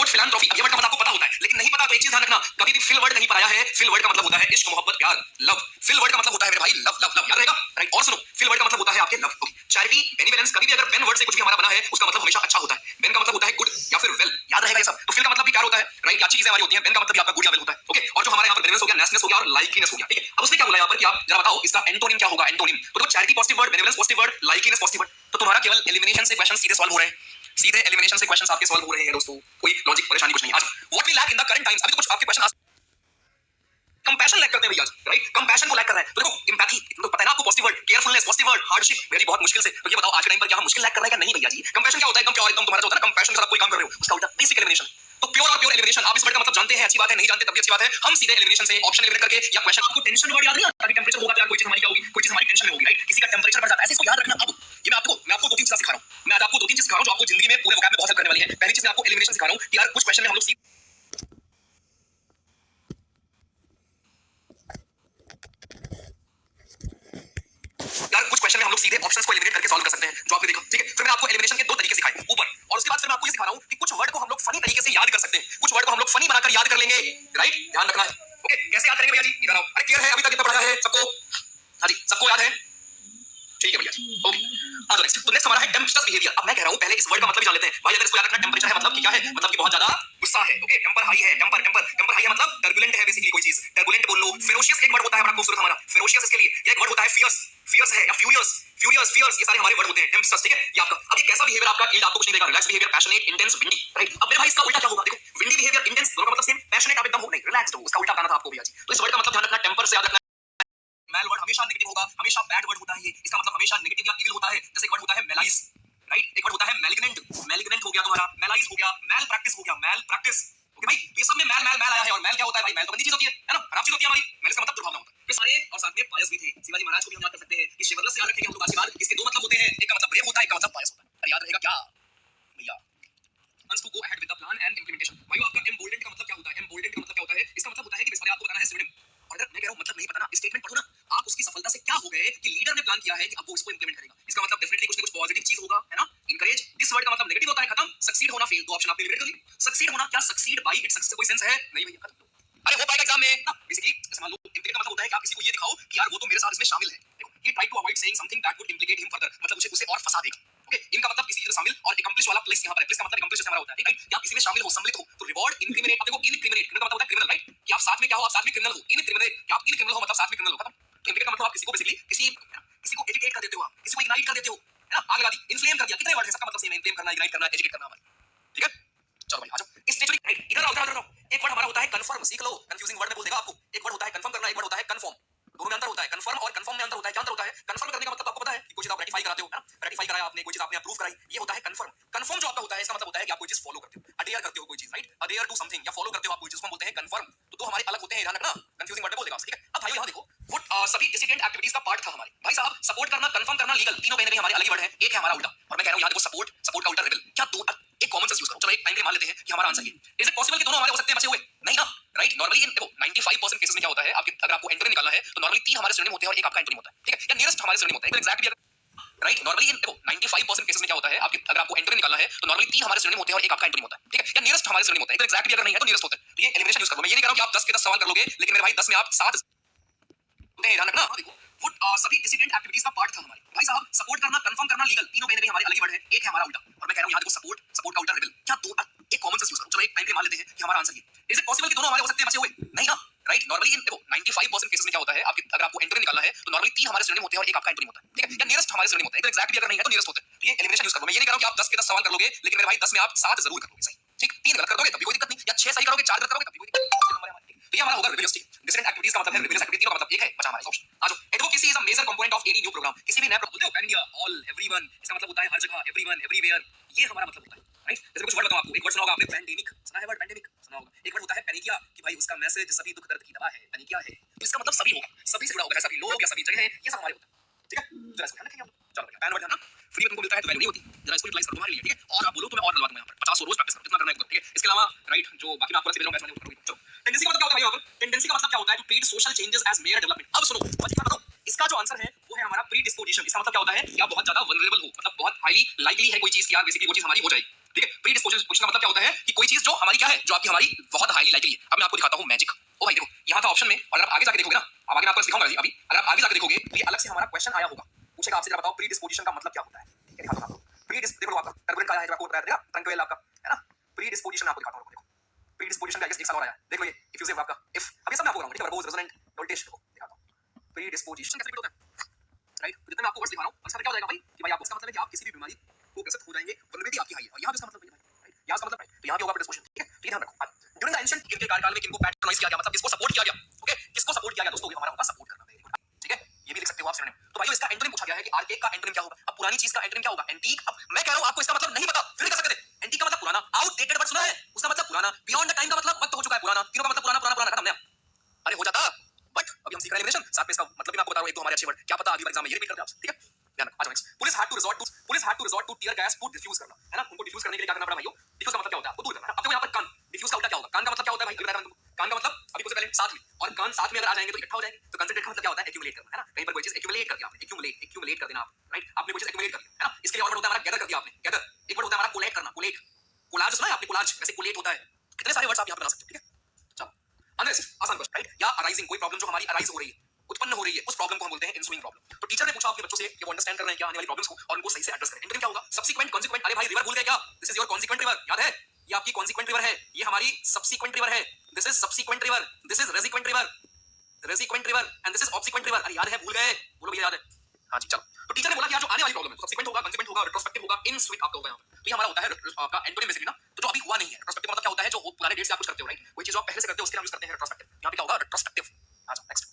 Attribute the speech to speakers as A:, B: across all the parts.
A: Philanthropy, अब ये word का मतलब आपको पता होता है, लेकिन नहीं पता तो एक चीज ध्यान रखना, कभी भी फिल वर्ड नहीं पढ़ाया है। फिल वर्ड का मतलब होता है इश्क, मोहब्बत, प्यार, लव। फिल वर्ड का मतलब होता है मेरे भाई लव लव लव, याद रहेगा, राइट। और सुनो, फिल वर्ड का मतलब होता है आपके लव। ओके, चैरिटी, बेनिवोलेंस, कभी भी अगर बेन वर्ड से कुछ भी हमारा बना है उसका मतलब हमेशा अच्छा होता है। बेन का मतलब होता है गुड या फिर वेल, याद रहेगा ये सब। तो फिल का मतलब भी प्यार होता है, राइट, अच्छी चीजें हमारी होती हैं। बेन का मतलब भी आपका गुड या वेल होता है। ओके, और जो हमारे यहाँ पर बेनिवोलेंस हो गया, नेसनेस हो गया और लाइकीनेस हो गया, ठीक है। अब उसने क्या बोला यहाँ पर कि आप जरा बताओ इसका एंटोनिम क्या होगा। एंटोनिम तो देखो, charity positive word, benevolence positive word, likeness positive word. तो तुम्हारा केवल एलिमिनेशन से क्वेश्चन सीधे सॉल्व हो रहे हैं, सीधे एलिमिनेशन से क्वेश्चंस आपके सॉल्व हो रहे हैं दोस्तों, कोई लॉजिक परेशानी कुछ नहीं। आज what we lack in the current times, अभी तो कुछ आपके क्वेश्चन कंपैशन लैक करते हैं भैया, राइट, कंपैशन को लैक कर रहा है। तो देखो, एम्पैथी तो पता है ना आपको, positive word, carefulness positive word, hardship भैया जी बहुत मुश्किल से। तो ये बताओ आज के टाइम पर क्या हम मुश्किल लैक कर रहे हैं क्या? नहीं भैया जी। कंपैशन क्या होता है? एकदम प्योर, एकदम तुम्हारा जो होता है ना कंपैशन के साथ कोई काम कर रहे हो उसका उल्टा बेसिक एलिमिनेशन। तो प्योर और प्योर एलिमिनेशन, आप इस वर्ड का मतलब जानते हैं, अच्छी बात है, नहीं जानते तब भी अच्छी बात है। हम सीधे एलिमिनेशन से ऑप्शन एलिमिनेट करके या क्वेश्चन, आपको टेंशन वर्ड याद नहीं आता, टेंपरेचर होगा, कोई चीज हमारी क्या होगी, कोई चीज हमारी टेंशन में होगी, राइट, किसी का टेंपरेचर बढ़ जाता है, ऐसे इसको याद रखना। अब ये मैं आपको दो तीन चीजें सिखा रहा हूं, मैं आज आपको दो तीन चीज सिखा रहा हूं जो आपको जिंदगी में पूरे वोकैब में बहुत हेल्प करने वाली है। पहली चीज मैं आपको एलिमिनेशन सिखा रहा हूं कि यार कुछ क्वेश्चन में हम लोग सीधे ऑप्शंस को एलिमिनेट करके सॉल्व कर सकते हैं, जो आपने देखा, ठीक है। फिर मैं आपको एलिमिनेशन के दो तरीके सिखाए ऊपर, और उसके बाद फिर मैं आपको ये सिखा रहा हूं कि कुछ वर्ड को हम लोग फनी तरीके से याद कर सकते हैं, कुछ वर्ड को हम लोग फनी बनाकर याद कर लेंगे, राइट, ध्यान रखना है। ओके, कैसे याद करेंगे भैया जी? इधर आओ। अरे क्लियर है? अभी तक इतना पढ़ा है सबको? हाँ जी, सबको याद है? ठीक है भैया जी, ओके। आ जाओ नेक्स्ट। तो नेक्स्ट हमारा है टेम्पस्टस बिहेवियर। अब मैं कह रहा हूं पहले इस वर्ड का मतलब भी जान लेते हैं भाई। अगर इसको याद रखना, टेम्परेचर है मतलब कि क्या है? मतलब कि बहुत ज्यादा गुस्सा है। ओके, टेम्पर हाई है, टेम्पर हाई है मतलब टर्बुलेंट है बेसिकली कोई चीज, टर्बुलेंट बोल लो। फेरोशियस एक वर्ड होता है बड़ा खूबसूरत हमारा, फेरोशियस इसके लिए। ये एक वर्ड होता है फियर्स, फियर्स है या फ्यूरियस, ये सारे हमारे वर्ड होते हैं टेम्पस्टस, ठीक है। ये आपका, अब ये कैसा बिहेवियर आपका? ईल्ड आपको कुछ नहीं देगा, relax behaviour, passionate, intense, windy, right. अब मेरे भाई इसका उल्टा क्या होगा? देखो, विंडी बिहेवियर, इंटेंस दोनों का मतलब सेम, पैशनेट आप एकदम हो नहीं, रिलैक्स्ड हो, उसका उल्टा बताना था आपको भैया जी। तो इस वर्ड का मतलब ध्यान रखना, टेम्पर से याद रखना। मैल वर्ड हमेशा नेगेटिव होगा, हमेशा बैड वर्ड होता है ये, इसका मतलब हमेशा नेगेटिव या इविल होता है। जैसे एक वर्ड होता है मेलाइस, राइट, एक वर्ड होता है मैलिग्नेंट, मैलिग्नेंट हो गया तुम्हारा, मेलाइस हो गया, मैल प्रैक्टिस हो गया, मैल प्रैक्टिस। ओके भाई, ये सब में मैल मैल मैल आया है, और मैल क्या होता है भाई? मैल तो गंदी चीज होती है ना, खराब चीज होती है हमारी। मैल इसका मतलब दुर्भावना होता है। ये सारे और साथ में पायस भी थे, शिवाजी महाराज को भी हम याद कर सकते हैं कि शिवरलेस से याद रखेंगे हम लोग आज के बाद। इसके दो मतलब होते हैं, एक का मतलब ब्रेव होता है, एक का मतलब पायस होता है। अरे याद रहेगा क्या भैया? Once to go ahead with the plan and implementation। भाई आपका emboldened का मतलब क्या होता है? emboldened का मतलब क्या होता है? इसका मतलब होता है कि इस बारे आपको बताना है synonym। और अगर मैं कह रहा हूं मतलब नहीं पता ना, स्टेटमेंट पढ़ो ना, आप उसकी सफलता से क्या हो गए कि लीडर ने प्लान किया है कि अब वो इसको इंप्लीमेंट करेगा। इसका मतलब डेफिनेटली कुछ ना कुछ पॉजिटिव चीज होगा, है ना। इनकरेज, दिस वर्ड का मतलब नेगेटिव होता है, खत्म। सक्सीड होना, फेल, दो ऑप्शन आपने लिमिट कर ली। सक्सीड होना, क्या सक्सीड बाय इट सक्सेस कोई सेंस है? नहीं भैया, खत्म। अरे हो पाएगा एग्जाम में ना, बेसिकली जैसे मान लो इंप्लीमेंट का मतलब होता है कि आप किसी को ये दिखाओ कि यार वो तो मेरे साथ इसमें शामिल है। देखो, he tried to avoid saying something that would implicate him further, मतलब उसे और फंसा देगा। ओके, इनका मतलब किसी चीज में शामिल, और accomplish वाला प्लेस यहां पर है, प्लेस का मतलब accomplish से हमारा होता है, राइट, कि आप किसी में शामिल हो, सम्मिलित हो। तो रिवॉर्ड, इंक्रिमिनेट, अब देखो इनक्रिमिनेट का मतलब होता है क्रिमिनल, राइट, कि आप साथ में क्या हो? आप साथ में क्रिमिनल हो। इनक्रिमिनेट, कि आप इनक्रिमिनल हो मतलब साथ में क्रिमिनल हो, खत्म। तो इंप्लीमेंट का मतलब आप किसी को बेसिकली किसी को एजुकेट कर देते हो, आप किसी को इग्नाइट कर देते हो, है ना, आग लगा दी, इन्फ्लेम कर दिया। कितने वर्ड है, सबका मतलब सेम है, इन्फ्लेम करना, इग्नाइट करना, एजुकेट करना हमारा, ठीक है। चलो भाई आ जाओ, स्ट्रेचुरी, राइट, इधर आओ, इधर आओ। एक वर्ड हमारा होता है कंफर्म, सीख लो, कंफ्यूजिंग वर्ड में बोल देगा आपको। एक वर्ड होता है कंफर्म करना, एक वर्ड होता है कंफर्म। दोनों में अंतर होता है, कंफर्म और कंफर्म में अंतर होता है। क्या अंतर होता है? कंफर्म करने का मतलब आपको पता है कि कोई चीज आप रेटिफाई कराते हो, ना, रेटिफाई कराया आपने, कोई चीज आपने अप्रूव कराई, ये होता है कंफर्म। कंफर्म जो आपका होता है, इसका मतलब होता है कि आप कोई चीज फॉलो करते हो, अडेयर करते हो कोई चीज, राइट, अडेयर टू समथिंग, या फॉलो करते हो आप कोई चीज, को बोलते हैं कंफर्म। तो दो हमारे अलग होते हैं, ध्यान रखना, कंफ्यूजिंग वर्ड में बोल देगा, ठीक है। अब भाइयों यहां देखो, सभी डिसिडेंट एक्टिविटीज का पार्ट था हमारे भाई साहब। सपोर्ट करना, कंफर्म करना, लीगल, तीनों कहीं ना कहीं हमारे अलग ही वर्ड है। एक है हमारा उल्टा, और मैं कह रहा हूं यहां देखो, सपोर्ट, सपोर्ट का उल्टा रिबेल। क्या दो, एक कॉमन सेंस यूज करो। चलो एक टाइम के मान लेते हैं कि हमारा आंसर ये इज इट पॉसिबल कि दोनों हमारे हो सकते हैं बचे हुए? नहीं ना, राइट। नॉर्मली देखो 95% केसेस में क्या होता है, आपके अगर आपको एंटोनिम निकालना है तो नॉर्मली तीन हमारे सिनोनिम होते हैं और एक आपका एंटोनिम होता है, ठीक है, या नियरेस्ट हमारे सिनोनिम होता है, एग्जैक्ट भी, राइट। नॉर्मली देखो 95% केसेस में क्या होता है, आपके अगर आपको एंटोनिम निकालना है तो नॉर्मली तीन हमारे सिनोनिम होते हैं और एक आपका एंटोनिम होता है, ठीक है, या नियरेस्ट हमारे सिनोनिम होता है, एग्जैक्ट भी अगर नहीं है तो नियरेस्ट होता है। तो ये एलिमिनेशन यूज करो। मैं ये नहीं कह रहा हूं कि आप 10 के 10 सवाल कर लोगे, लेकिन मेरे भाई 10 में आप 7 ध्यान रखना। देखो, सभी डिसिडेंट एक्टिविटीज का पार्ट था हमारे भाई साहब। सपोर्ट करना, कंफर्म करना, लीगल, तीनों कहीं ना कहीं हमारे अलग ही वर्ड है। एक है हमारा उल्टा, और मैं कह रहा हूं यहां देखो, सपोर्ट, सपोर्ट का उल्टा रिबेल। क्या दो, एक कॉमन सेंस यूज करो। चलो एक टाइम के मान लेते हैं कि हमारा आंसर ये इज इट पॉसिबल कि दोनों हमारे हो सकते हैं बचे हुए? नहीं ना, राइट। नॉर्मली देखो 95% केसेस में क्या होता है, आपके अगर आपको एंटोनिम निकालना है तो नॉर्मली तीन हमारे सिनोनिम होते हैं और एक आपका एंटोनिम होता है, ठीक है, या नियरेस्ट हमारे सिनोनिम होता है, एग्जैक्ट भी अगर नहीं है तो नियरेस्ट होता है। तो ये एलिमिनेशन यूज करो। मैं ये नहीं कह रहा हूं कि आप 10 के 10 सवाल कर लोगे, लेकिन मेरे भाई 10 में आप 7 जरूर कर लोगे सही, ठीक। 3 गलत कर दोगे तब भी कोई दिक्कत नहीं, या 6 सही करोगे, 4 गलत करोगे तब भी कोई दिक्कत नहीं, नंबर है हमारे। तो ये हमारा होगा रिबेलियस, डिसिडेंट एक्टिविटीज का मतलब है रिबेलियस एक्टिविटी, तीनों का मतलब एक है, बचा हमारा ऑप्शन। आ जाओ, advocacy is a major component of any new programme. किसी भी नए प्रोग्राम, बोलते हो पैन इंडिया, ऑल, एवरीवन, इसका मतलब होता है हर जगह, एवरीवन, एवरीवेयर, ये हमारा मतलब होता है, राइट। जैसे कुछ वर्ड बताऊं आपको, एक वर्ड सुना होगा आपने, पैंडेमिक, सुना है वर्ड पैंडेमिक? सुना होगा। एक वर्ड होता है पैनिकिया, कि भाई उसका मैसेज सभी दुख दर्द की दवा है, पैनिकिया है। तो इसका मतलब सभी होगा, सभी से जुड़ा होगा, सभी लोग या सभी जगह, ये सब हमारे होता है, ठीक है। जरा इसको ध्यान रखेंगे हम। चलो भैया, पैन वर्ड है ना, फ्री में तुमको मिलता है तो वैल्यू नहीं होती, जरा इसको यूटिलाइज करो तुम्हारे लिए, ठीक है। और आप बोलो तो मैं और डलवा दूंगा यहाँ पर 50 रोज प्रैक्टिस करो, इतना करना है, ठीक है। इसके अलावा राइट, जो बाकी मैं आपको भेज रहा हूं मैंने वो करोगे। चलो, टेंडेंसी का मतलब क्या होता है यहाँ पर? टेंडेंसी का मतलब क्या होता है? To treat social changes as mere development. अब सुनो, मैं क्या बताऊं, इसका जो आंसर है वो है हमारा प्री डिस्पोजिशन। इसका मतलब क्या होता है कि आप बहुत ज्यादा वल्नरेबल हो, मतलब बहुत हाईली लाइकली है कोई चीज कि यार बेसिकली वो चीज हमारी हो जाएगी, ठीक है। प्री डिस्पोजिशन का मतलब क्या होता है कि कोई चीज जो हमारी क्या है, जो आपकी हमारी बहुत हाईली लाइकली है। अब मैं आपको दिखाता हूँ मैजिक। ओ भाई देखो यहाँ था ऑप्शन में, और अगर आप आगे जाके देखोगे ना, अब आगे मैं आपको दिखाऊंगा अभी, अगर आप आगे जाके देखोगे तो ये अलग से हमारा क्वेश्चन आया होगा, पूछेगा आपसे, जरा बताओ प्री डिस्पोजिशन का मतलब क्या होता है। क्या दिखाता हूं आपको। प्री डिस देखो आपका टर्बुलेंट का है, जो आपको बताया था ट्रंक्वेल आपका, है ना। प्री डिस्पोजिशन आपको दिखाता हूं, देखो प्री डिस्पोजिशन का एक साल और आया, देख लो ये इफ्यूसिव आपका इफ, अब ये सब मैं आपको बताऊंगा, वर्बोस रेजोनेंट वोल्टेज, देखो दिखाता हूं प्री डिस्पोजिशन कैसे होता है, राइट। तो जितना मैं आपको वर्ड्स दिखा रहा हूं, इसका क्या हो जाएगा भाई कि भाई आप, इसका मतलब है कि आप किसी भी बीमारी को ग्रसित हो जाएंगे, वल्नरेबिलिटी आपकी हाई है, और यहां पे इसका मतलब है भाई, यहां इसका मतलब है, तो यहां पे होगा डिस्पोजिशन, ठीक है। तो ध्यान रखो ड्यूरिंग द एंशिएंट किनके कार्यकाल में किनको पैट्रोनाइज किया गया, मतलब किसको सपोर्ट किया गया, ओके, किसको सपोर्ट किया गया दोस्तों, ये हमारा होगा सपोर्ट करना, वेरी गुड, ठीक है। ये भी लिख सकते हो आप सिनोनिम। तो भाई इसका एंटोनिम पूछा गया है कि आर्केक का एंटोनिम क्या होगा। अब पुरानी चीज का एंटोनिम क्या होगा, एंटीक। अब मैं कह रहा हूं आपको इसका मतलब नहीं पता, फिर नहीं कर सकते। एंटीक का मतलब पुराना, आउटडेटेड वर्ड सुना है, उसका मतलब पुराना, बियॉन्ड द टाइम का मतलब वक्त हो चुका है, पुराना, तीनों का मतलब पुराना पुराना पुराना, खत्म नया। अरे हो जाता, बट अभी हम सीख रहे हैं एलिमिनेशन, साथ में इसका मतलब भी मैं आपको बता रहा हूं, एक दो हमारे अच्छे वर्ड, क्या पता अगली बार एग्जाम में ये रिपीट कर दे आपसे, ठीक है। ध्यान रखो, आ जाओ next. Police had to resort to tear gas to diffuse करना, है ना, उनको डिफ्यूज करने के लिए क्या करना पड़ा भाइयों। डिफ्यूज का मतलब क्या होता है, आपको दूर करना है। अब देखो यहाँ पर कान, डिफ्यूज का उल्टा क्या होगा, कान का मतलब क्या होता है भाई, अभी बताया तुमको। कान का मतलब अभी कुछ पहले साथ में, और कान साथ में अगर आ जाएंगे तो इकट्ठा हो जाएंगे। तो कंसंट्रेट का मतलब क्या होता है, एक्यूमुलेट करना, है ना। कहीं पर कोई चीज एक्यूमुलेट कर दिया आपने, एक्यूमुलेट कर देना आप, राइट। आपने कोई चीज एक्यूमुलेट कर दिया, है ना। इसके लिए और वर्ड होता है हमारा गैदर कर दिया आपने, गैदर। एक वर्ड होता है हमारा कोलेट करना, कोलेट, कोलाज सुना है आपने, कोलाज, वैसे कोलेट होता है। कितने सारे वर्ड्स आप यहाँ बना सकते हो, ठीक है। चलो अनरेस्ट, आसान क्वेश्चन, राइट। या अराइजिंग, कोई प्रॉब्लम जो हमारी अराइज हो रही है, उत्पन्न हो रही है, उस प्रॉब्लम को हम बोलते हैं इंसुइंग प्रॉब्लम। तो टीचर ने पूछा अपने बच्चों से कि वो अंडरस्टैंड कर रहे हैं क्या आने वाली प्रॉब्लम्स को, और उनको सही से एड्रेस करें। एंटोनिम क्या होगा, सब्सीक्वेंट, कॉन्सिक्वेंट। अरे भाई रिवर भूल गए क्या, this is your consequent river, याद है, ये आपकी कॉन्सिक्वेंट रिवर है, ये हमारी सब्सीक्वेंट रिवर है, this is subsequent river, this is resequent river, resequent river and this is obsequent river. अरे याद है, भूल गए, बोलो भैया याद है। हाँ जी चलो। तो टीचर ने बोला कि यार जो आने वाली प्रॉब्लम है, सब्सीक्वेंट होगा, कॉन्सिक्वेंट होगा, रेट्रोस्पेक्टिव होगा, इन स्वीट आपका होगा यहाँ पे। तो ये हमारा होता है आपका एंटोनिम बेसिकली ना। तो जो अभी हुआ नहीं है, रेट्रोस्पेक्टिव मतलब क्या होता है, जो पुराने डेट से आप कुछ करते हो, राइट। कोई चीज आप पहले से करते हो उसके लिए हम यूज करते हैं रेट्रोस्पेक्टिव। यहाँ पे क्या होगा, रेट्रोस्पेक्टिव। आ जाओ नेक्स्ट,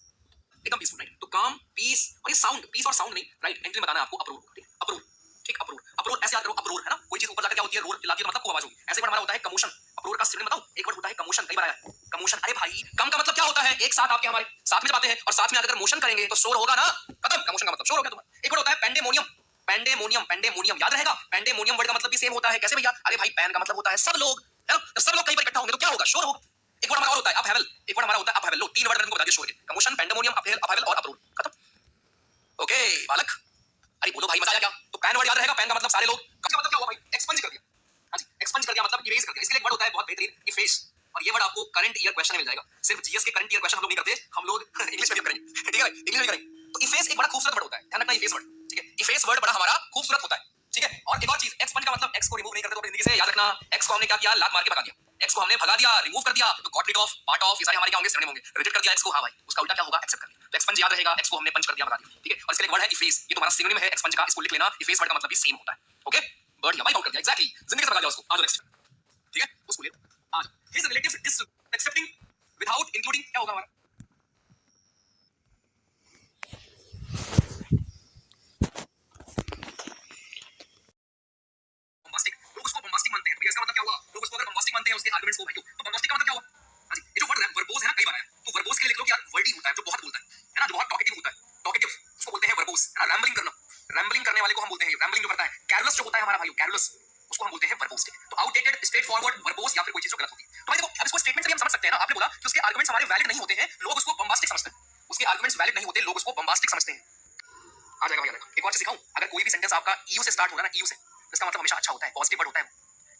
A: एकदम पीसफुल, राइट। तो काम, पीस, और ये साउंड, पीस और साउंड नहीं, राइट। एंटोनिम बताना है आपको, अप्रूव, ठीक, अप्रूव, ठीक, अप्रूव, अप्रूव ऐसे याद करो, अप्रूव, है ना। कोई चीज ऊपर जाकर क्या होती है, रोर चिल्लाती है, तो मतलब को आवाज होगी। ऐसे वर्ड हमारा होता है कमोशन। अप्रूव का सिनोनिम बताऊं, एक वर्ड होता है कमोशन, कई बार आया है कमोशन। अरे भाई कम का मतलब क्या होता है, एक साथ आपके हमारे साथ में जब आते हैं और साथ में अगर मोशन करेंगे तो शोर होगा ना, खत्म। कमोशन का मतलब शोर हो गया तुम्हारा। एक वर्ड होता है पेंडेमोनियम, पेंडेमोनियम, पेंडेमोनियम याद रहेगा। पेंडेमोनियम वर्ड का मतलब भी सेम होता है, कैसे भैया, अरे भाई पैन का मतलब होता है सब लोग, है ना। जब सब लोग कहीं पर इकट्ठा होंगे तो क्या होगा, शोर होगा। एक वर्ड हमारा और होता है अपहेवल, एक वर्ड हमारा होता है अपहेवल। लो तीन वर्ड मैंने बता दिए शोर के, कमोशन, पेंडेमोनियम, अपहेवल और अप्रूव, खत्म। ओके बालक, अरे बोलो भाई मजा आया क्या। तो पैन वर्ड याद रहेगा, पैन का मतलब सारे लोग, का मतलब क्या हुआ भाई, एक्सपंज कर दिया। हाँ जी, एक्सपंज कर दिया मतलब इरेज कर दिया। इसके लिए एक वर्ड होता है बहुत बेहतरीन, इफेस, और ये वर्ड आपको करंट ईयर क्वेश्चन में मिल जाएगा। सिर्फ जीएस के करंट ईयर क्वेश्चन हम लोग नहीं करते, हम लोग इंग्लिश में भी करेंगे, ठीक है, इंग्लिश में करेंगे। तो इफेस एक बड़ा खूबसूरत वर्ड होता है, ध्यान रखना इफेस वर्ड, ठीक है। इफेस वर्ड बड़ा हमारा खूबसूरत होता है, ठीक है। और एक और चीज, एक्सपंज का मतलब एक्स को रिमूव नहीं करते तो अपनी जिंदगी से, याद रखना। एक्स को हमने क्या किया, लात मार के भगा दिया, एक्स को हमने भगा दिया, रिमूव कर दिया, तो got rid of, part of, ये सारे हमारे क्या होंगे, सिनोनिम होंगे। रिजेक्ट कर दिया एक्स को, हाँ भाई, उसका उल्टा क्या होगा, एक्सेप्ट कर लिया। तो एक्सपंज याद रहेगा, एक्स को हमने पंच कर दिया, भगा दिया, ठीक है। और इसके लिए वर्ड है इफेस, ये तुम्हारा सिनोनिम है एक्सपंज का, इसको लिख लेना। इफेस वर्ड का मतलब भी सेम होता है, ओके। बढ़िया भाई, आउट कर दिया, एग्जैक्टली, जिंदगी से भगा दिया उसको। आ जाओ नेक्स्ट, ठीक है, उसको ले आ जाओ। His relatives dis excepting without including, क्या होगा हमारा, बम्बास्टिक। लोग उसको बम्बास्टिक मानते हैं, भैया इसका मतलब क्या हुआ, लोग उसको अगर बम्बास्टिक मानते हैं उसके आर्गुमेंट्स को भाइयों, तो बम्बास्टिक का मतलब क्या हुआ। हां जी, ये जो वर्ड है वर्बोस है ना, कई बार आया, तो वर्बोस के लिए लिख लो कि यार वर्डी होता है जो बहुत बोलता है ना, जो बहुत टॉकेटिव होता है, टॉकेटिव उसको बोलते हैं वर्बोस, है ना। रैम्बलिंग करना, रैम्बलिंग करने वाले को हम बोलते हैं, रैम्बलिंग जो करता है। कैरलेस जो होता है हमारा भाइयों, कैरलेस, उसको हम बोलते हैं वर्बोस। तो आउटडेटेड, स्ट्रेट फॉरवर्ड, वर्बोस, या फिर कोई चीज जो गलत होती है। तो भाई देखो, अब इसको स्टेटमेंट से भी हम समझ सकते हैं ना। आपने बोला कि उसके आर्गुमेंट्स हमारे वैलिड नहीं होते हैं, लोग उसको बम्बास्टिक समझते हैं, उसके आर्गुमेंट्स वैलिड नहीं होते, लोग उसको बम्बास्टिक समझते हैं। आ जाएगा भैया देखो, एक और चीज सिखाऊं, अगर कोई भी सेंटेंस आपका ईयू से स्टार्ट हो रहा है ना, ईयू से, तो इसका मतलब हमेशा अच्छा होता है, पॉजिटिव वर्ड होता है।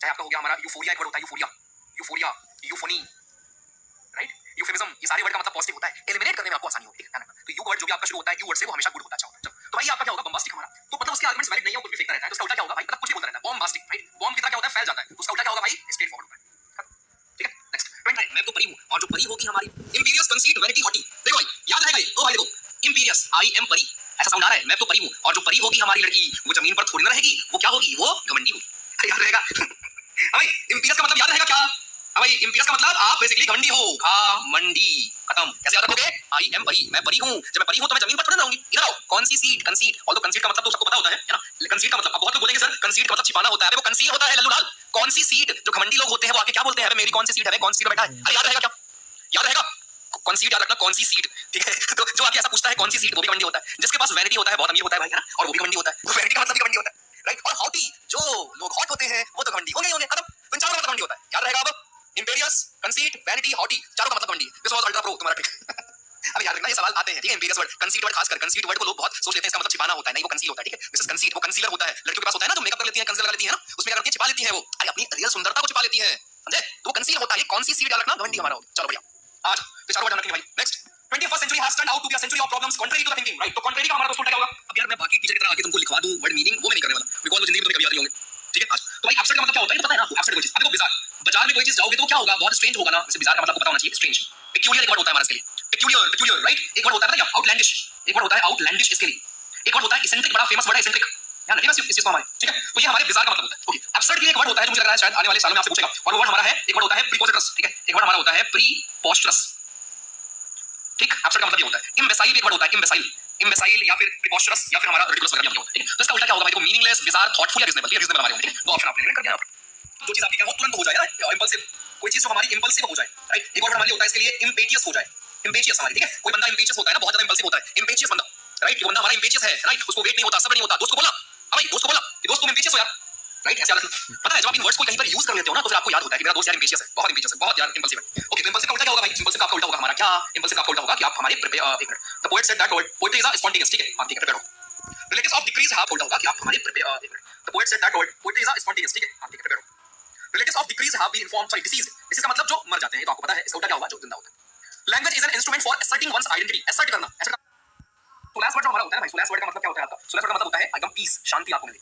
A: चाहे आपका हो गया हमारा यूफोरिया, एक वर्ड होता है यूफोरिया, यूफोरिया, यूफोनी, राइट, यूफेमिज्म, ये सारे वर्ड का मतलब पॉजिटिव होता है, एलिमिनेट करने में आपको आसानी होती है, तो यू वर्ड जो भी आपका शुरू होता है यू वर्ड से, वो हमेशा गुड होता है, अच्छा होता है। तो भाई आपका क्या होगा, बम्बास्टिक हमारा, तो मतलब उसके आर्गुमेंट्स वैलिड नहीं है, वो कुछ भी फेंकता रहता है, तो उसका उल्टा क्या होगा भाई, मतलब कुछ भी बोलता रहता है, बॉम्बास्टिक, राइट। बॉम्ब की तरह क्या होता है, फैल जाता है, तो उसका उल्टा क्या होगा भाई, स्ट्रेट फॉरवर्ड होता है, ठीक है। नेक्स्ट 29, मैं तो परी हूं, और जो परी होगी हमारी, इंपीरियस, कंसीट, वैनिटी, हॉटी। देखो भाई याद रहेगा ये, ओ भाई देखो, इंपीरियस, आई एम परी, ऐसा साउंड आ रहा है, मैं तो परी हूं, और जो परी होगी हमारी लड़की, वो जमीन पर थोड़ी ना रहेगी, वो क्या होगी, वो घमंडी होगी, याद रहेगा। भाई इंपीरियस का मतलब याद रहेगा क्या, भाई इंपीरियस का मतलब आप बेसिकली घमंडी हो, घमंडी, खत्म। कैसे याद रखोगे, आई एम परी, मैं परी हूं, जब मैं परी हूं तो मैं जमीन पर थोड़ी ना रहूंगी। इधर आओ, कौन सी सीट, कंसीट, और तो कंसीट का मतलब तो सबको पता होता है ना। कंसीट का मतलब, अब बहुत लोग बोलेंगे सर कंसीट का मतलब छिपाना होता है, वो कंसील होता है लल्लू लाल। कौन सी सीट, जो घमंडी लोग होते हैं वो आके क्या बोलते हैं, मेरी कौन सी सीट है, कौन सी सीट बैठा है, अरे याद रहेगा क्या, याद रहेगा, कौन सी याद रखना, कौन सी सीट, ठीक है। तो जो आके ऐसा पूछता है कौन सी सीट, वो भी घमंडी होता है। जिसके पास वैनिटी होता है, बहुत अमीर होता है भाई, है ना, और वो भी घमंडी होता है, वैनिटी का मतलब भी घमंडी होता है, राइट। और हॉटी, जो लोग हॉट होते हैं वो तो घमंडी होंगे, खत्म। तो चारों का मतलब घमंडी होता है, याद रहेगा। अब इंपीरियस, कंसीट, वैनिटी, हॉटी, चारों का मतलब घमंडी है। दिस वाज अल्ट्रा प्रो तुम्हारा ट्रिक। अब याद रखना ये सवाल आते हैं, ठीक है। इंपीरियस वर्ड, कंसीट वर्ड, खासकर कंसीट वर्ड को लोग बहुत सोच लेते हैं, इसका मतलब छिपाना छुपाना होता है, नहीं वो कंसील होता है, ठीक है? दिस इज कंसील, वो कंसीलर होता है, लड़कियों के पास होता है ना, जो मेकअप कर लेती है, कंसीलर लगा लेती है ना, उसमें क्या करती है, छिपा लेती है वो, अरे अपनी रियल सुंदरता को छिपा लेती है, समझे? तो वो कंसील होता है, ये कौन सी सीट रखना घमंडी हमारा होगा। चलो बढ़िया, आज तो चारों ध्यान रखेंगे भाई। Next, 21st century has turned out to be a century of problems contrary to the thinking, right? तो contrary का हमारा दोस्तों क्या होगा? अब यार मैं बाकी टीचर की तरह आके तुमको लिखवा दूं वर्ड मीनिंग, वो मैं नहीं करने वाला, बिकॉज़ वो जिंदगी में तुम्हें कभी याद नहीं होंगे, ठीक है? आज तो भाई एब्सर्ड का मतलब क्या होता है, ये तो पता है ना आपको, एब्सर्ड कोई चीज। अब देखो बिजार, बाजार में कोई चीज जाओगे तो क्या होगा, बहुत स्ट्रेंज होगा ना, जैसे बिजार का मतलब आपको पता होना चाहिए, स्ट्रेंज। पेक्यूलियर एक वर्ड होता है हमारे इसके लिए, पेक्यूलियर, पेक्यूलियर, राइट? एक वर्ड होता है पता है, आउटलैंडिश, एक वर्ड होता है आउटलैंडिश इसके लिए, एक वर्ड होता है इसेंट्रिक, बड़ा फेमस वर्ड है इसेंट्रिक, ध्यान रखिए बस इस चीज को हमारे, ठीक है? तो ये हमारे बिजार का मतलब होता है। ओके, एब्सर्ड के लिए एक वर्ड होता है जो मुझे लग रहा है शायद आने वाले सालों में आपसे पूछेगा, और वो वर्ड हमारा है, एक वर्ड होता है प्रीपोजिटरस, ठीक है? एक वर्ड हमारा होता है प्रीपोस्टरस, ठीक? एब्सर्ड का मतलब ये होता है। इम्बेसाइल भी एक वर्ड होता है, इम्बेसाइल, इम्बेसाइल या फिर प्रीपोस्टरस या फिर हमारा रिडिकुलस वगैरह भी होता है, ठीक है? तो इसका उल्टा क्या होगा भाई, देखो मीनिंगलेस, बिजार, थॉटफुल या रीजनेबल, ये रीजनेबल हमारे होंगे, ठीक है? दो ऑप्शन आपने कर दिया यहाँ पर। जो चीज आपकी क्या हो तुरंत हो जाए ना, इंपल्सिव, कोई चीज जो हमारी इंपल्सिव हो जाए, राइट? एक वर्ड हमारे लिए होता है इसके लिए इम्पेचियस हो जाए, इम्पेचियस हमारी, ठीक है? कोई बंदा इम्पेचियस होता है ना, बहुत ज्यादा इंपल्सिव होता है, इम्पेचियस बंदा, राइट? ये बंदा हमारा इम्पेचियस है, राइट? उसको वेट नहीं होता, सब्र नहीं होता, दोस्त को बोला, हाँ भाई दोस्त को बोला कि दोस्त तुम इम्पेचियस हो यार, राइट? ऐसे याद रखना। पता है जब आप इन वर्ड्स को कहीं पर यूज कर लेते हो ना, तो फिर आपको याद होता है कि मेरा दोस्त यार इम्पेचियस है, बहुत इम्पेचियस है, बहुत यार इंपल्सिव है। ओके, तो इंपल्सिव का उल्टा क्या होगा भाई? इंपल्सिव का आपका उल्टा होगा हमारा क्या? इंपल्सिव का आपका उल्टा होगा कि आप हमारे एक minute, the poet said that poetry is a spontaneous, ठीक है? आप ठीक है, प्रिपेयर हो। रिलेटिव्स ऑफ डिक्रीज है, उल्टा होगा कि आप हमारे एक minute, the poet said that poetry is a spontaneous, ठीक है? आप ठीक है, प्रिपेयर हो। Relatives of decrees have been informed, sorry disease, disease का मतलब जो मर जाते हैं, तो आपको पता है इसका उल्टा क्या होगा, जो जिंदा होता है। Language is an instrument for asserting one's identity, assert करना, असर्ट। सोलैस वर्ड जो हमारा होता है ना भाई, सोलैस वर्ड का मतलब क्या होता है आपका? सोलैस वर्ड का मतलब होता है एकदम पीस, शांति आपको मिले,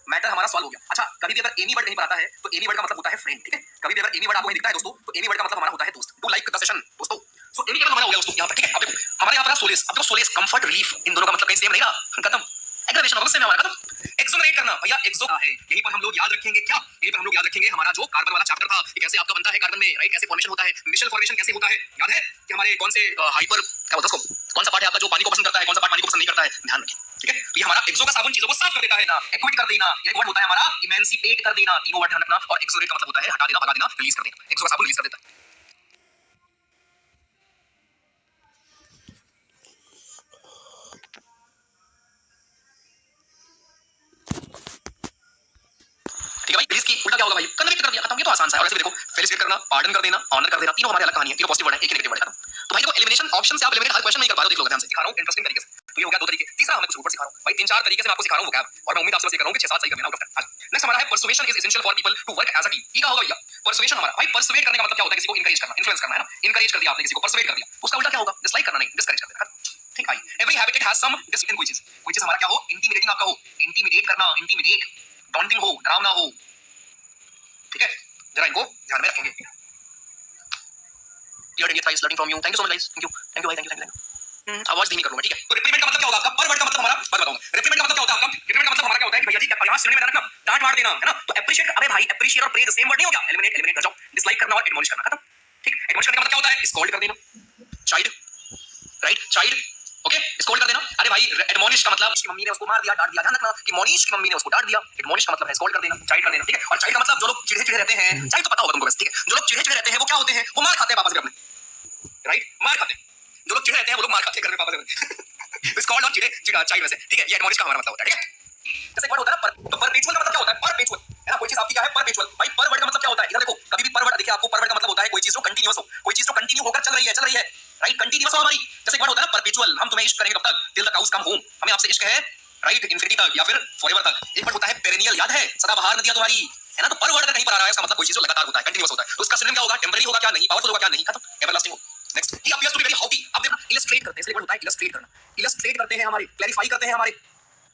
A: मैटर हमारा सॉल्व हो गया। अच्छा, कभी भी अगर एनी वर्ड कहीं पर आता है तो एनी वर्ड का मतलब होता है फ्रेंड, ठीक है? कभी भी अगर एनी वर्ड आपको दिखता है दोस्तों, तो एनी वर्ड का मतलब हमारा होता है दोस्त, टू लाइक द सेशन दोस्तों। सो एनी का मतलब हमारा हो गया दोस्तों यहाँ पर, ठीक है? अब देखो हमारे यहाँ पर सोलेस, अब देखो सोलेस, कंफर्ट, रिलीफ, इन दोनों का मतलब कहीं सेम नहीं रहा, खत्म। एग्रावेशन होगा सेम हमारा, खत्म। एक्सोनरेट करना भैया, एक्सो है, यहीं पर हम लोग याद रखेंगे क्या? यहीं पर हम लोग याद रखेंगे हमारा जो कार्बन वाला चैप्टर था कि कैसे आपका बनता है कार्बन में, राइट? कैसे फॉर्मेशन होता है, मिशेल फॉर्मेशन कैसे होता है, याद है कि हमारे कौन से हाइपर क्या होता है उसको, कौन सा पार्ट है आपका जो पानी को पसंद करता है, कौन सा पार्ट पानी को पसंद नहीं करता है, ध्यान रखें, ठीक है? तो ये हमारा एक्सो का साबुन चीजों को साफ कर देता है ना, एक्विट कर देना, ये वर्ड होता है हमारा इमेंसिपेट कर देना, तीनों वर्ड ध्यान रखना। और एक्सोरेट का मतलब होता है हटा देना, भगा देना, रिलीज कर देना, एक्सो का साबुन रिलीज कर देता है। ठीक है भाई, रिलीज की उल्टा क्या होगा भाई? कन्विक्ट कर दिया, खत्म। ये तो आसान सा है। और ऐसे भी देखो, फेलिसिटेट करना, पार्डन कर देना, ऑनर कर देना, तीनों हमारे अलग कहानी है, तीनों पॉजिटिव वर्ड है, एक ही नेगेटिव वर्ड है, खत्म। तो भाई देखो एलिमिनेशन ऑप्शन से आप एलिमिनेट हर क्वेश्चन नहीं कर पा रहे हो, देख लो ध्यान से, सिखा रहा हूं इंटरेस्टिंग तरीके से। तो ये हो गया दो तरीके, तीसरा मैं कुछ ऊपर सिखा रहा हूं भाई, तीन चार तरीके से मैं आपको सिखा रहा हूं वोकैब, और मैं उम्मीद आपसे बस ये कर रहा हूं कि 6-7 सही कर लेना आउट ऑफ 10। नेक्स्ट हमारा है persuasion is essential for people to work as a team. ये क्या होगा भैया? परसुएशन हमारा भाई, परसुएट करने का मतलब क्या होता है? किसी को इनकरेज करना, इन्फ्लुएंस करना, है ना? इनकरेज कर दिया आपने किसी को, परसुएट कर दिया, उसका उल्टा क्या होगा? डिसलाइक करना, नहीं डिस्करेज कर देना, ठीक है? Every habit it has some discipline, कोई चीज हमारा क्या हो? इंटिमिडेटिंग आपका हो, इंटिमिडेट करना, इंटिमिडेट, डॉन्टिंग हो, डरावना हो, ठीक है? जरा इनको ध्यान में रखेंगे। Dear India, thrice learning from you. Thank you so much guys. Thank you भाई, thank you। आवाज धीमी कर लूंगा, ठीक है? तो रिप्रीमेंट का मतलब क्या होगा आपका? पर वर्ड का मतलब हमारा बात बताऊंगा। रिप्रीमेंट का मतलब क्या होता है आपका? रिप्रीमेंट का मतलब हमारा क्या होता है कि भैया जी यहाँ सिर में रखना, डांट मार देना, है ना? तो एप्रिशिएट, अबे भाई एप्रिशिएट और प्रेज सेम वर्ड नहीं हो गया? एलिमिनेट, एलिमिनेट कर जाओ, डिसलाइक करना और एडमोनिश करना, खत्म, ठीक? एडमोनिश करने का मतलब क्या होता है? स्कॉल्ड कर देना, child, right? Child, okay, scold कर देना। अरे भाई एडमोनिश का मतलब उसकी मम्मी ने उसको मार दिया, डांट दिया, ध्यान रखना कि मोनिश की मम्मी ने उसको डांट दिया। एडमोनिश का मतलब है स्कॉल्ड कर देना, चाइल्ड कर देना, ठीक है? और चाइल्ड का मतलब जो लोग चिढ़े-चिढ़े रहते हैं, चाइल्ड तो पता होगा तुमको वैसे, ठीक है? जो लोग चिढ़े-चिढ़े रहते हैं वो क्या होते हैं? वो मार खाते हैं पापा से अपने, राइट? मार खाते हैं, जो लोग चिढ़े रहते हैं वो लोग मार खाते हैं घर में पापा से। स्कॉल्ड और चिढ़े, चिढ़ा, चाइल्ड वैसे, ठीक है? ये एडमोनिश का हमारा मतलब होता है, ठीक है? जैसे एक वर्ड होता है ना पर, तो परपेचुअल का मतलब क्या होता है? परपेचुअल, है ना? कोई चीज आपकी क्या है? परपेचुअल। भाई पर वर्ड का मतलब क्या होता है? इधर देखो, कभी भी पर वर्ड देखिए आपको, पर वर्ड का मतलब होता है कोई चीज जो कंटीन्यूअस हो, कोई चीज जो कंटिन्यू होकर चल रही है, राइट? कंटीन्यूअस हो हमारी। जैसे एक वर्ड होता है ना परपेचुअल, हम तुम्हें इश्क करेंगे कब तक? Till the cows come home, हमें आपसे इश्क है, राइट? इन्फिनिटी तक या फिर फॉरएवर तक। एक वर्ड होता है पेरेनियल, याद है? सदाबहार नदियां तुम्हारी, है ना? तो पर वर्ड अगर कहीं पर आ रहा है इसका मतलब कोई चीज जो लगातार होता है, कंटीन्यूअस होता है, तो उसका सिनोनिम क्या होगा? टेम्परेरी होगा क्या? नहीं। पावरफुल होगा क्या? नहीं। खत्म, एवरलास्टिंग हो। Next, he appears to be very haughty. अब देखना, इलस्ट्रेट करते हैं, इसलिए वर्ड होता है इलस्ट्रेट करना, इलस्ट्रेट करते हैं हमारे, क्लैरिफाई करते हैं हमारे,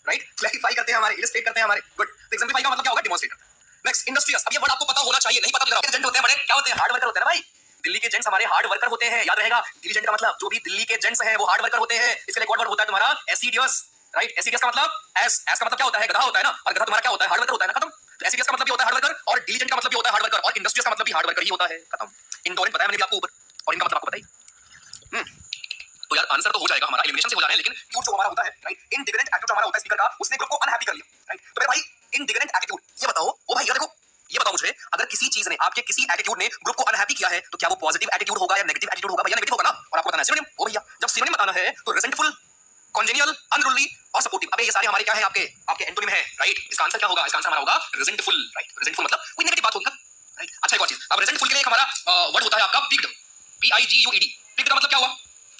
A: राइट? क्लैरिफाई करते हैं हमारे, इलस्ट्रेट करते हैं हमारे, गुड। तो एग्जाम्पलीफाई का मतलब क्या होगा? डेमोंस्ट्रेट करते हैं। Next, industrious. अब ये वर्ड आपको पता होना चाहिए, नहीं पता तो एजेंट होते हैं बड़े, क्या होते हैं? हार्ड वर्कर होते हैं ना भाई। दिल्ली के जेंट्स हमारे हार्ड वर्कर होते हैं, याद रहेगा। दिल्ली का मतलब जो भी दिल्ली के जेंट्स हैं वो हार्ड वर्कर होते हैं। इसके लिए वर्ड होता है तुम्हारा एसिडियस, राइट? एसिडियस का मतलब एस का मतलब क्या होता है? गधा होता है ना, और गधा तुम्हारा क्या होता है? हार्ड वर्कर होता है ना, खत्म। तो एसिडियस का मतलब भी होता है हार्ड वर्कर, और डिलीजेंट का मतलब भी होता है हार्ड वर्कर, और इंडस्ट्रियस का मतलब भी हार्ड वर्कर ही होता है, खत्म। इंडोरेंट बताया मैंने भी आपको ऊपर, और इनका मतलब आपको बताइए। तो यार आंसर तो हो जाएगा हमारा, एलिमिनेशन से हो जाना है, लेकिन क्यों जो हमारा होता है, राइट? इनडिफरेंट एटीट्यूड हमारा होता है स्पीकर का, उसने ग्रुप को अनहैप्पी कर लिया, राइट? तो मेरे भाई इनडिफरेंट एटीट्यूड, ये बताओ ओ भाई, देखो ये बताओ मुझे, अगर किसी चीज ने, आपके किसी एटीट्यूड ने ग्रुप को अनहैप्पी किया है, तो क्या वो पॉजिटिव एटीट्यूड होगा या नेगेटिव एटीट्यूड होगा? भैया नेगेटिव होगा ना। और आपको बताना है सिनोनिम, ओ भैया जब सिनोनिम बताना है तो रिजेंटफुल, कॉन्जेनियल, अनरूली और सपोर्टिव। अबे ये सारे हमारे क्या है? आपके एंटोनिम है, राइट? इसका आंसर क्या होगा? इसका आंसर हमारा होगा रिजेंटफुल, राइट? रिजेंटफुल मतलब कोई नेगेटिव बात होगी, राइट? अच्छा एक और चीज, अब रिजेंटफुल के लिए एक हमारा वर्ड होता है आपका पिग्ड, PIGUED। पिग्ड का मतलब क्या हुआ?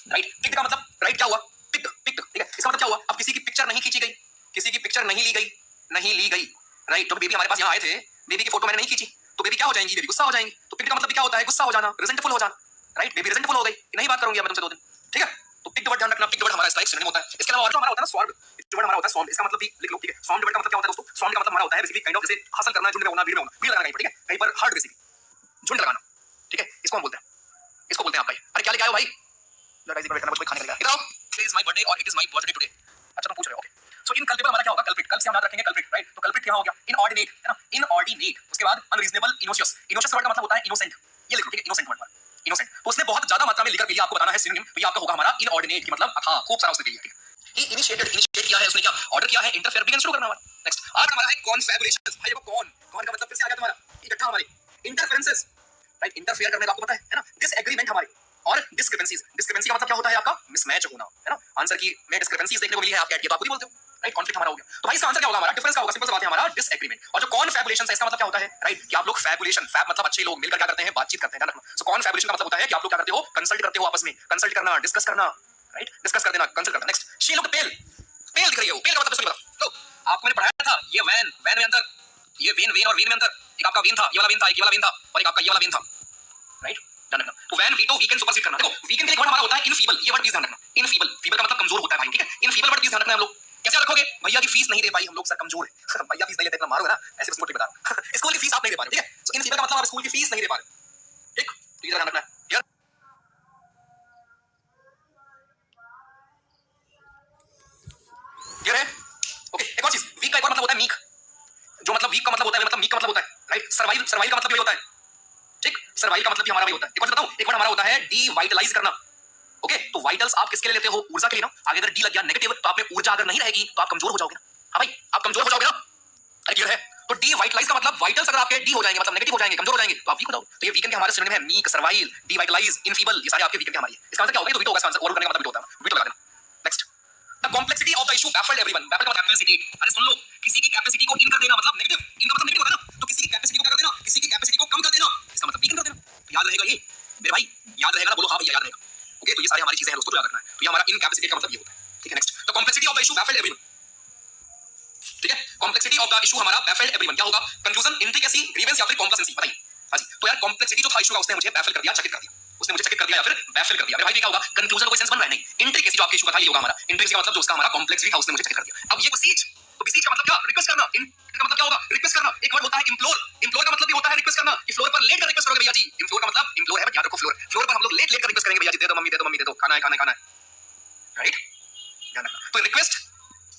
A: राइट? पिग्ड का मतलब, राइट, क्या हुआ? पिग्ड, पिग्ड पिक्ड, ठीक है, इसका मतलब क्या हुआ, अब किसी की पिक्चर नहीं खींची गई, किसी की पिक्चर नहीं ली गई, नहीं ली गई, राइट। तो बेबी हमारे पास यहाँ आए थे, बेबी की फोटो मैंने नहीं खींची, तो बेबी क्या हो जाएंगी, बेबी गुस्सा हो जाएंगी। तो पिक्ड का मतलब क्या होता है, गुस्सा हो जाना, रिजेंटफुल हो जाना, राइट। बेबी रिजेंटफुल हो गई, नहीं बात करूंगी मैं तुमसे 2 दिन, ठीक है। तो पिक्ड वर्ड ध्यान रखना, पिक्ड वर्ड हमारा इसका एक सिनोनिम होता है। इसके अलावा और जो हमारा होता है ना स्वॉर्ड, जो वर्ड हमारा होता है स्वॉर्ड, इसका मतलब भी लिख लो, ठीक है। स्वॉर्ड वर्ड का मतलब क्या होता है दोस्तों, स्वॉर्ड का मतलब हमारा होता है बेसिकली काइंड ऑफ जैसे हासिल करना, झुंड में होना, भीड़ में होना, भीड़ लगाना कहीं पर, ठीक है, कहीं पर हर्ट, बेसिकली झुंड लगाना, ठीक है, इसको हम बोलते हैं, इसको बोलते हैं आपका। अरे क्या लेके आए हो भाई, लड़ाई से बैठना, कोई खाने के लिए इधर आओ, इट इज माय बर्थडे और it is my birthday today. अच्छा तुम पूछ रहे हो, ओके। सो इन कल्पित हमारा क्या होगा, कल्पित, कल से हम याद रखेंगे कल्पित, राइट। तो कल्पित क्या हो गया, इनऑर्डिनेट, है ना, इनऑर्डिनेट। उसके बाद अनरीजनेबल, इनोशियस, इनोशियस वर्ड का मतलब होता है इनोसेंट, ये लिखो, ठीक है, इनोसेंट वर्ड, इनोसेंट। तो उसने बहुत ज्यादा मात्रा में लिखकर पी लिया, आपको बताना है सिनोनिम, तो ये आपका होगा हमारा इनऑर्डिनेट, की मतलब हाँ खूब सारा उसने पी लिया, ठीक है। ही इनिशिएटेड, इनिशिएट किया है उसने, क्या ऑर्डर किया है, इंटरफेयर, बिगिन शुरू करना हमारा। नेक्स्ट आज हमारा है कॉन्फैबुलेशंस, भाई देखो कौन कौन का मतलब फिर से आ गया तुम्हारा, इकट्ठा हमारे इंटरफेरेंसेस, राइट। इंटरफेयर करने का आपको पता है ना, डिसएग्रीमेंट हमारे, और डिस्क्रिपेंसीज, डिस्क्रिपेंसी का मतलब क्या होता है आपका, मिसमैच होना, है ना। आंसर की में डिस्क्रिपेंसीज देखने को मिली है, आप क्या तो आप खुद ही बोलते हो, राइट। कॉन्फ्लिक्ट हमारा हो गया, तो भाई इसका आंसर क्या होगा हमारा, डिफरेंस का होगा, सिंपल सी बात है, हमारा डिसएग्रीमेंट। और जो कॉन्फैबुलेशन है इसका मतलब क्या होता है, राइट, कि आप लोग फैबुलेशन, फैब मतलब अच्छे लोग मिलकर क्या करते हैं, बातचीत करते हैं, ध्यान रखना। सो कॉन्फैबुलेशन का मतलब होता है कि आप लोग क्या करते हो, कंसल्ट करते हो आपस में, कंसल्ट करना, डिस्कस करना, राइट, डिस्कस कर देना, कंसल्ट करना। नेक्स्ट शी लुक्ड पेल, पेल दिख रही है, पेल का मतलब सुनिए बता, लो आपको मैंने पढ़ाया था, ये वैन, वैन में अंदर, ये वेन, वेन और वेन में अंदर, एक आपका वेन था, ये वाला वेन था, एक ये वाला वेन था, और एक आपका ये वाला वेन था, राइट, ध्यान रखना। तो वैन वीटो वीकेंड सुपरसीड करना, देखो वीकेंड के लिए वर्ड हमारा होता है इनफीबल, ये वर्ड प्लीज ध्यान रखना, इनफीबल, फीबल का मतलब कमजोर होता है भाई, ठीक है, इनफीबल वर्ड प्लीज ध्यान रखना हम लोग। कैसे रखोगे, भैया की फीस नहीं दे पाई, हम लोग सर कमजोर है भैया फीस नहीं लेते, इतना मारोगे ना, ऐसे बस मोटे बता रहा हूं स्कूल की फीस आप नहीं दे पा रहे, ठीक है। सो इनफीबल का मतलब आप स्कूल की फीस नहीं दे पा रहे, ठीक, तो ये ध्यान रखना है, क्लियर, क्लियर है, ओके। एक और चीज, वीक का एक और मतलब होता है मीक, जो मतलब वीक का मतलब होता है, मतलब मीक का मतलब होता है, राइट। सर्वाइव, सर्वाइव का मतलब भी होता है, ठीक, सर्वाइव का मतलब भी हमारा भी होता है। एक बार बताऊं, एक बार हमारा होता है डिवाइटलाइज करना, ओके। तो वाइटल्स आप किसके लिए लेते हो, ऊर्जा के लिए ना। आगे अगर डी लग गया नेगेटिव, तो आप में ऊर्जा अगर नहीं रहेगी तो आप कमजोर हो जाओगे ना, हाँ भाई आप कमजोर हो जाओगे ना, अरे क्लियर है। तो डी वाइटलाइज का मतलब वाइटल्स अगर आपके डी हो जाएंगे, मतलब नेगेटिव हो जाएंगे, कमजोर हो जाएंगे, तो आप वीक हो जाओगे। तो ये वीकेंड के हमारे सिनोनिम है, मीक, सर्वाइल, डिवाइटलाइज, इनफीबल, ये सारे आपके वीकेंड के हमारे। इसका मतलब क्या होगा, तो वीट होगा इसका आंसर, और करने का मतलब वीट होता है, वीट लगा देना। Next the complexity of the issue baffled everyone, baffled का मतलब कैपेसिटी, अरे सुन लो, किसी की कैपेसिटी को इन कर देना मतलब नेगेटिव, इन का मतलब नेगेटिव होता है ना, तो किसी की कैपेसिटी को क्या कर देना, किसी की कैपेसिटी को कम कर देना, इसका मतलब वीक कर देना। तो याद रहेगा ये मेरे भाई, याद रहेगा ना, बोलो हाँ भैया याद रहेगा, ओके। तो ये सारी हमारी चीजें हैं दोस्तों, याद रखना है। तो ये हमारा इनकैपेसिटेट का मतलब ये होता है, ठीक है। Next the complexity of the issue baffled everyone, ठीक है, कॉम्प्लेक्सिटी ऑफ द इशू हमारा बैफल्ड एवरीवन, क्या होगा, कंफ्यूजन, इंट्रिकेसी, ग्रीवेंस या फिर कॉम्प्लेक्सेंसी, बताइए। हां जी, तो यार कॉम्प्लेक्सिटी जो था इशू का, उसने मुझे बैफल कर दिया, चकित कर दिया, उसने मुझे चकित कर दिया या फिर बैफल कर दिया। मेरे भाई ये क्या होगा, कंफ्यूजन का कोई सेंस बन रहा है नहीं, इंट्रिकेसी जो आपके इशू का था ये होगा हमारा, इंट्रिकेसी का मतलब जो उसका हमारा कॉम्प्लेक्सिटी था, उसने मुझे चकित कर दिया। अब ये बेसीज, तो बेसीज का मतलब क्या, रिक्वेस्ट करना, इन का मतलब क्या होगा, रिक्वेस्ट करना। एक वर्ड होता है इम्प्लोर, इम्प्लोर का मतलब भी होता है रिक्वेस्ट करना, कि फ्लोर पर लेट कर रिक्वेस्ट करोगे भैया जी, इम्प्लोर का मतलब इम्प्लोर है, बट याद रखो फ्लोर, फ्लोर पर हम लोग लेट लेट कर रिक्वेस्ट करेंगे भैया जी, दे दो मम्मी, दे दो मम्मी, दे दो, खाना है खाना है खाना है, राइट, ध्यान रखना। तो रिक्वेस्ट,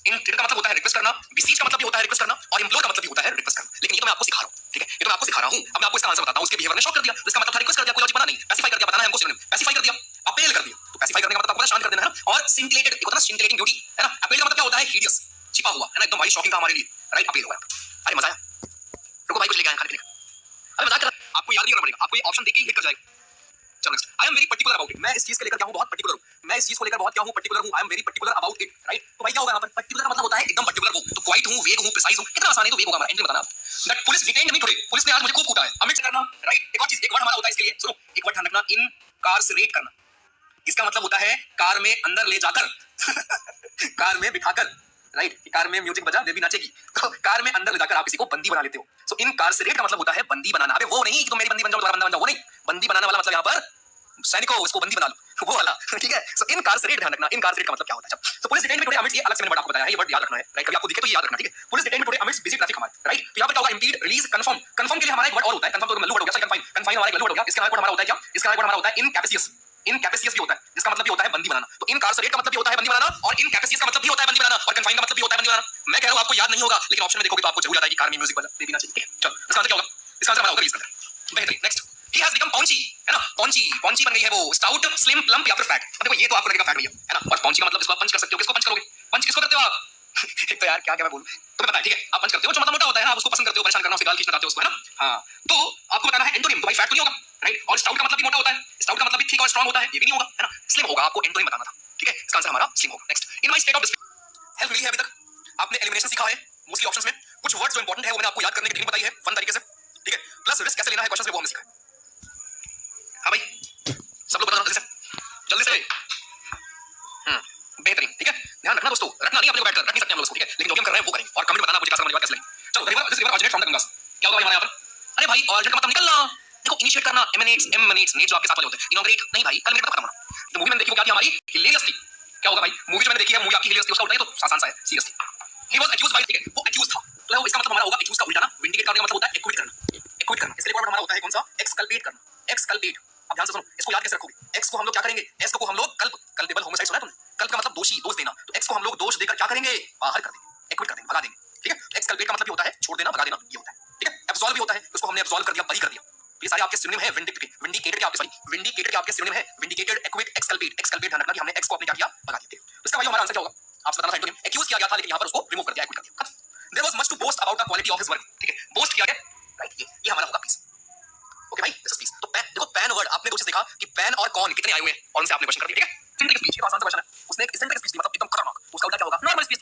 A: इंट्रिक का मतलब होता है रिक्वेस्ट करना, बेसीज का मतलब भी होता है रिक्वेस्ट करना, और इम्प्लोर का मतलब भी होता है रिक्वेस्ट करना। लेकिन ये तो मैं आपको सिखा रहा हूं, ठीक है, ये तो मैं आपको सिखा रहा हूं। अब मैं आपको इसका आंसर बताता हूं, उसके बिहेवियर ने शॉक कर दिया, तो इसका मतलब था रिक्वेस्ट कर दिया, कोई लॉजिक बना नहीं, पैसिफाई कर दिया, बताना है हमको सिनोनिम, पैसिफाई कर दिया, अपील कर दिया। तो पैसिफाई करने का मतलब आपको शांत कर देना है, और सिंटिलेटेड, एक होता है सिंटिलेटिंग ब्यूटी, है ना। अपील का मतलब क्या होता है, हिडियस, छिपा हुआ, है ना, एकदम भाई शॉकिंग था हमारे लिए, राइट, अपील हुआ। अरे मजा आया, रुको भाई कुछ लेके आए खाने के लिए, अरे मजाक कर, आपको याद नहीं करना पड़ेगा, आपको ये ऑप्शन देके ही हिट कर जाएगा। चलो next, I am very particular about it, मैं इस चीज के लेकर क्या हूं, बहुत पर्टिकुलर हूं, मैं इस चीज को लेकर बहुत क्या हूं, पर्टिकुलर हूं, I am very particular about it, right. तो भाई क्या होगा यहां पर, पर्टिकुलर का मतलब होता है एकदम पर्टिकुलर हूं, तो क्वाइट हूं, वेग हूं, प्रिसाइज हूं, कितना आसान है, तो वेग होगा हमारा, एंट्री बताना। That police detained me today, police ने आज मुझे खूब कूटा है, अमिट करना, राइट। एक और चीज, एक वर्ड हमारा होता है इसके लिए, सुनो, एक वर्ड ध्यान रखना, इनकार्सरेट करना, इसका मतलब होता है कार में अंदर ले जाकर कार में बिठाकर, राइट, कार में म्यूजिक बजा बेबी नाचेगी, तो कार में अंदर ले जाकर आप किसी को बंदी बना लेते हो। सो इनकार्सरेट का मतलब होता है बंदी बनाना। अबे वो नहीं कि तुम मेरी बंदी बन जाओ, तुम्हारा बंदा बन जाओ, वो नहीं, बंदी बनाने वाला मतलब यहाँ पर सैनिकों इसको बंदी बना लो, वो वाला, ठीक है। सो इनकार्सरेट ध्यान रखना, इनकार्सरेट का मतलब क्या होता है। तो पुलिस डिटेन में टुडे अमिट्स, ये अलग से मैंने वर्ड आपको बताया है, ये वर्ड याद रखना है, राइट, कभी आपको दिखे तो ये याद रखना, ठीक है। पुलिस डिटेन में टुडे अमिट्स बिजी ट्रैफिक हमारा, राइट। तो यहाँ पर क्या होगा, इम्पीड, रिलीज, कंफर्म, कंफर्म के लिए हमारा एक वर्ड और होता है, कंफर्म तो लल्लू वर्ड हो गया, कंफाइन, कंफाइन हमारा एक लल्लू वर्ड हो गया, इसका वर्ड हमारा होता है क्या, इसका वर्ड हमारा होता है इनकैपेसियस, इनकैपेसियस भी होता है, जिसका मतलब भी होता है बंदी बनाना। तो इनकार्सरेट का मतलब भी होता है बंदी बनाना, और इनकैपेसियस का मतलब भी होता है बंदी बनाना, और कन्फाइन का मतलब भी होता है बंदी बनाना। मैं कह रहा हूं आपको याद नहीं होगा, लेकिन ऑप्शन में देखोगे तो आपको जरूर याद आएगी, कार में म्यूजिक बजा बेबी नाचेगी, ठीक है। चलो इसका आंसर क्या होगा, इसका आंसर हमारा होगा इसका, बेहतरीन। नेक्स्ट, ही हैज बिकम पॉन्ची, है ना, पॉन्ची, पॉन्ची बन गई है वो, स्टाउट, स्लिम, प्लम्प या फिर फैट। देखो ये तो आपको लगेगा फैट भैया, है ना, और पॉन्ची का मतलब इसको आप पंच कर सकते हो, किसको पंच करोगे, पंच किसको करते हो आप एक तो यार क्या क्या मैं बोलूं, तो पता है, ठीक है, आप पंच करते हो जो मतलब मोटा होता है ना, आप उसको पसंद करते हो, परेशान करना, उसे गाल खींचना चाहते हो उसको, है ना। हां, तो आपको बताना है एंटोनिम, तो भाई फैट तो नहीं होगा, राइट, और स्टाउट का मतलब भी मोटा होता है, स्टाउट का मतलब भी थिक और स्ट्रांग होता है, ये भी नहीं होगा, है ना, स्लिम होगा, आपको एंटोनिम बताना था, ठीक है, इसका आंसर हमारा स्लिम होगा। Next, in my state of help मिली है अभी तक, आपने एलिमिनेशन सीखा है मोस्टली ऑप्शंस में, कुछ वर्ड्स जो इंपॉर्टेंट है वो मैंने आपको याद करने की टेक्निक बताई है फन तरीके से, ठीक है, प्लस रिस्क कैसे लेना है क्वेश्चंस में वो हमने सीखा है। हां भाई सब लोग बताना जल्दी से, बेहतरीन, ठीक है। ध्यान रखना दोस्तों, रखना नहीं अपने को बैठकर, रख नहीं सकते हम लोग इसको, ठीक है, लेकिन जो भी हम कर रहे हैं वो करेंगे और कमेंट में बताना मुझे क्या समझ में कैसे लगी। चलो the river, this river originate from the Ganges. क्या होगा भाई हमारे यहाँ पर? अरे भाई ऑरिजिनेट का मतलब निकलना, देखो इनिशिएट करना, एमिनेट्स नेट जो आपके साथ वाले होते हैं, इनॉग्रेट नहीं भाई, कल मेरे खत्म होना। जो मूवी मैंने देखी वो क्या थी हमारी, हिलेरियस थी। क्या होगा भाई, मूवी जो मैंने देखी है मूवी आपकी हिलेरियस थी, उसका उल्टा है तो आसान सा है, सीरियस थी। ही वाज अक्यूज्ड बाय, ठीक है, वो अक्यूज था, तो इसका मतलब हमारा होगा अक्यूज का उल्टा ना, विंडिकेट करने का मतलब होता है एक्विट करना, एक्विट करना। इसलिए वर्ड हमारा होता है कौन सा, एक्सकल्पेट करना, एक्सकल्पेट। अब ध्यान से सुनो, इसको याद कैसे रखोगे, एक्स को हम लोग क्या करेंगे, एक्स को हम लोग कल्प, कल्पेबल होमिसाइड सुना है तुमने, कल्प का मतलब दोषी, दोष देना, तो एक्स को हम लोग दोष देकर क्या करेंगे, बाहर कर देंगे, एक्विट कर देंगे, भगा देंगे, ठीक है। एक्सकल्पेट का मतलब ये होता है छोड़ देना, भगा देना, ये होता है, ठीक है। एब्सॉल्व भी होता है, उसको हमने एब्सॉल्व कर दिया, बरी कर दिया। ये सारे आपके सिनोनिम है विंडिकेट के, विंडिकेटेड के आपके, सॉरी विंडिकेटेड के आपके सिनोनिम है, विंडिकेटेड, एक्विट, एक्सकल्पेट। एक्सकल्पेट ध्यान रखना कि हमने एक्स को अपने क्या किया, भगा दिया। तो इसका भाई हमारा आंसर क्या होगा, आपसे बताना था, एक्यूज किया गया था लेकिन यहाँ पर उसको रिमूव कर दिया, एक्विट कर दिया। There was much to boast about the quality of his work, ठीक है, बोस्ट किया गया, राइट, ये हमारा होगा प्लीज। ओके भाई, दिस इज प्लीज। तो पैन, देखो पैन वर्ड आपने कुछ देखा कि पैन और कौन कितने आए हुए हैं और उनसे आपने क्वेश्चन कर दिया, ठीक है। सिंटेक्स स्पीच, ये आसान सा क्वेश्चन है, उसने एक सिंटेक्स स्पीच दी मतलब एकदम खतरनाक, उसका उल्टा क्या होगा, नॉर्मल स्पीच,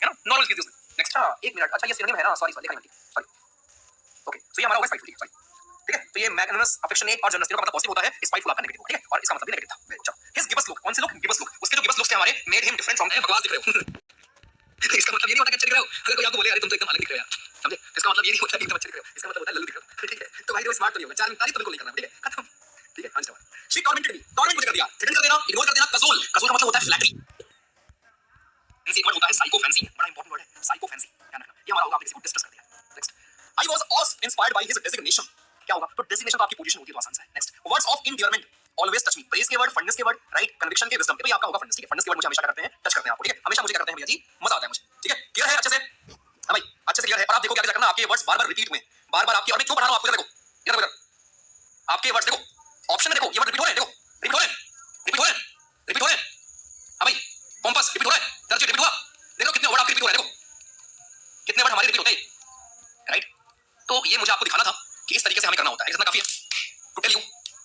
A: है ना, नॉर्मल स्पीच उसने। नेक्स्ट, एक मिनट, अच्छा ये सिनोनिम है ना, सॉरी देखा नहीं, सॉरी, ओके, सो ये हमारा होगा स्पाइटफुल, सॉरी, ठीक है। तो ये मैग्नेमस, अफेक्शनेट और जनरस, तीनों का मतलब पॉजिटिव होता है, स्पाइटफुल आपका नेगेटिव, ठीक है, और इसका मतलब भी नेगेटिव था। चलो, हिज गिबस लुक, कौन से लुक, गिबस लुक, उसके जो गिबस लुक्स थे हमारे, मेड हिम डिफरेंट फ्रॉम, बकवास दिख रहे हो इसका मतलब ये नहीं होता कि अच्छे दिख रहे हो, अगर कोई आपको बोले अरे तुम तो एकदम अलग दिख रहे हो यार, समझे, इसका मतलब ये नहीं होता कि एकदम अच्छे दिख रहे हो, इसका मतलब होता है लल्लू दिख रहे हो, ठीक है। तो भाई वो स्मार्ट तो नहीं होगा, चार तारीफ तो बिल्कुल नहीं करना, ठीक है, खत्म, ठीक है। हाँ जी, शी टॉर्मेंटेड मी, टॉर्मेंट मुझे कर दिया, थ्रेटन कर देना, इग्नोर कर देना। कजोल, कजोल का मतलब होता है फ्लैटरी। फैंसी वर्ड होता है साइको फैंसी, बड़ा इंपॉर्टेंट वर्ड है साइको फैंसी, ध्यान रखना, ये हमारा होगा, आपने किसी को डिस्कस कर दिया। Next, I was also inspired by his designation, क्या होगा, तो डेजिग्नेशन तो आपकी पोजीशन होती है, तो आसान सा है। Next, words of endearment always touch me, praise के वर्ड, फंडनेस के वर्ड, राइट, कन्विक्शन के, विजडम के, भाई आपका होगा फंडनेस, ठीक है, फंडनेस के वर्ड मुझे हमेशा क्या करते हैं, टच करते हैं आपको, ठीक है, हमेशा मुझे क्या करते हैं भैया जी, मजा आता है मुझे, ठीक है, क्लियर है अच्छे से, हाँ भाई अच्छे से क्लियर है। और आप देखो क्या क्या करना, आपके वर्ड्स बार-बार रिपीट हुए, बार-बार आपकी, और मैं क्यों पढ़ा रहा हूं आपको, देखो इधर इधर, आपके वर्ड्स देखो, ऑप्शन में देखो, ये वर्ड रिपीट हो रहे हैं, देखो रिपीट हो रहे हैं, रिपीट हो रहे हैं, रिपीट हो रहे हैं, हाँ भाई, पोम्पस रिपीट हो रहा है, दर्ज रिपीट हुआ, देखो कितने वर्ड आपके रिपीट हो रहे हैं, देखो कितने वर्ड हमारे रिपीट होते हैं, राइट। तो ये मुझे आपको दिखाना था कि इस तरीके से हमें करना होता है, इतना काफी है टू टेल यू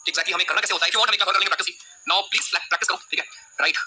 A: एग्जैक्टली हमें करना कैसे होता है। इफ यू वांट हमें क्या कर लेंगे प्रैक्टिस, नाउ प्लीज प्रैक्टिस करो, ठीक है, राइट।